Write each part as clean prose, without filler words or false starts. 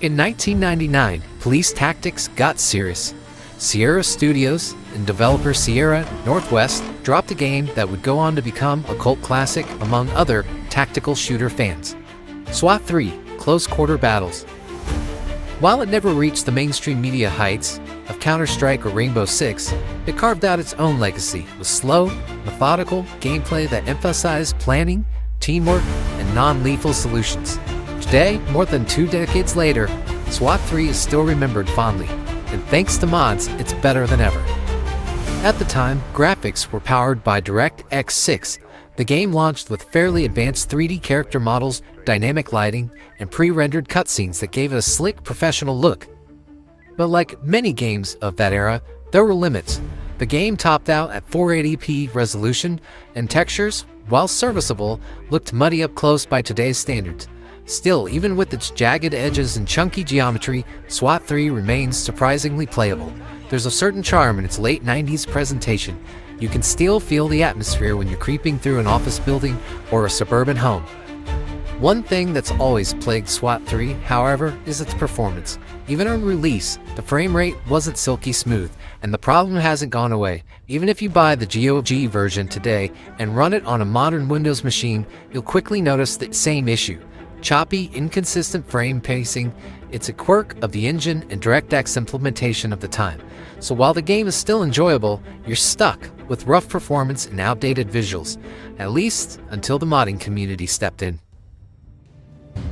In 1999, police tactics got serious. Sierra Studios and developer Sierra Northwest dropped a game that would go on to become a cult classic among other tactical shooter fans. SWAT 3: Close Quarter Battles. While it never reached the mainstream media heights of Counter-Strike or Rainbow Six, it carved out its own legacy with slow, methodical gameplay that emphasized planning, teamwork, and non-lethal solutions. Today, more than 2 decades later, SWAT 3 is still remembered fondly, and thanks to mods, it's better than ever. At the time, graphics were powered by DirectX 6. The game launched with fairly advanced 3D character models, dynamic lighting, and pre-rendered cutscenes that gave it a slick, professional look. But like many games of that era, there were limits. The game topped out at 480p resolution, and textures, while serviceable, looked muddy up close by today's standards. Still, even with its jagged edges and chunky geometry, SWAT 3 remains surprisingly playable. There's a certain charm in its late 90s presentation. You can still feel the atmosphere when you're creeping through an office building or a suburban home. One thing that's always plagued SWAT 3, however, is its performance. Even on release, the frame rate wasn't silky smooth, and the problem hasn't gone away. Even if you buy the GOG version today and run it on a modern Windows machine, you'll quickly notice the same issue. Choppy, inconsistent frame pacing. It's a quirk of the engine and DirectX implementation of the time. So while the game is still enjoyable, you're stuck with rough performance and outdated visuals, at least until the modding community stepped in.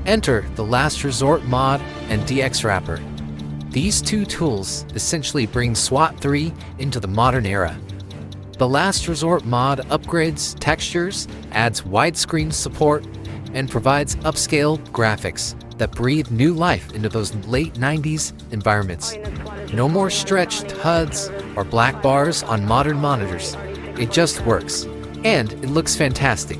Enter the Last Resort mod and DX Wrapper. These two tools essentially bring SWAT 3 into the modern era. The Last Resort mod upgrades textures, adds widescreen support, and provides upscaled graphics that breathe new life into those late 90s environments. No more stretched HUDs or black bars on modern monitors. It just works, and it looks fantastic.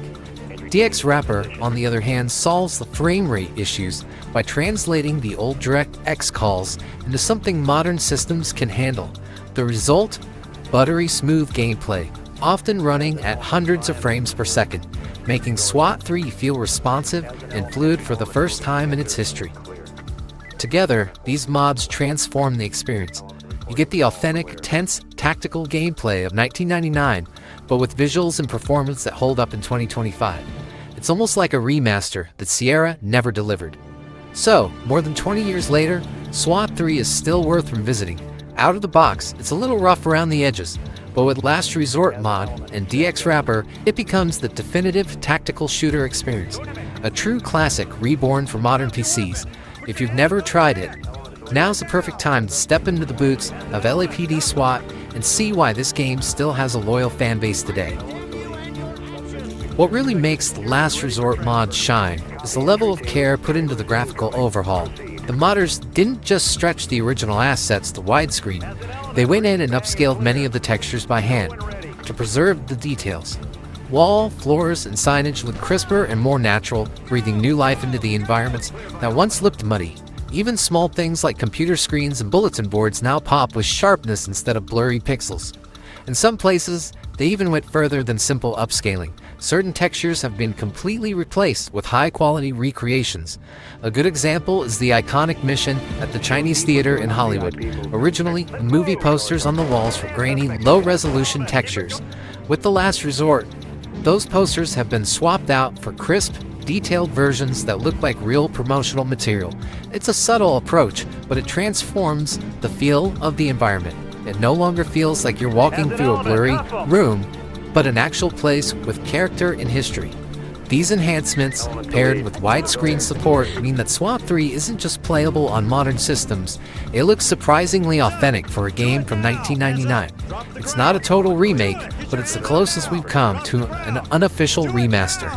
DX Wrapper, on the other hand, solves the frame rate issues by translating the old DirectX calls into something modern systems can handle. The result? Buttery smooth gameplay, often running at hundreds of frames per second, making SWAT 3 feel responsive and fluid for the first time in its history. Together, these mods transform the experience. You get the authentic, tense, tactical gameplay of 1999, but with visuals and performance that hold up in 2025. It's almost like a remaster that Sierra never delivered. So, more than 20 years later, SWAT 3 is still worth revisiting. Out of the box, it's a little rough around the edges, but with Last Resort mod and DX Wrapper, it becomes the definitive tactical shooter experience. A true classic reborn for modern PCs. If you've never tried it, now's the perfect time to step into the boots of LAPD SWAT and see why this game still has a loyal fan base today. What really makes the Last Resort mod shine is the level of care put into the graphical overhaul. The modders didn't just stretch the original assets to widescreen, they went in and upscaled many of the textures by hand to preserve the details. Wall, floors, and signage look crisper and more natural, breathing new life into the environments that once looked muddy. Even small things like computer screens and bulletin boards now pop with sharpness instead of blurry pixels. In some places, they even went further than simple upscaling. Certain textures have been completely replaced with high-quality recreations. A good example is the iconic mission at the Chinese Theater in Hollywood. Originally, movie posters on the walls were grainy, low-resolution textures. With The Last Resort, those posters have been swapped out for crisp, detailed versions that look like real promotional material. It's a subtle approach, but it transforms the feel of the environment. It no longer feels like you're walking through a blurry room, but an actual place with character and history. These enhancements, paired with widescreen support, mean that SWAT 3 isn't just playable on modern systems, it looks surprisingly authentic for a game from 1999. It's not a total remake, but it's the closest we've come to an unofficial remaster.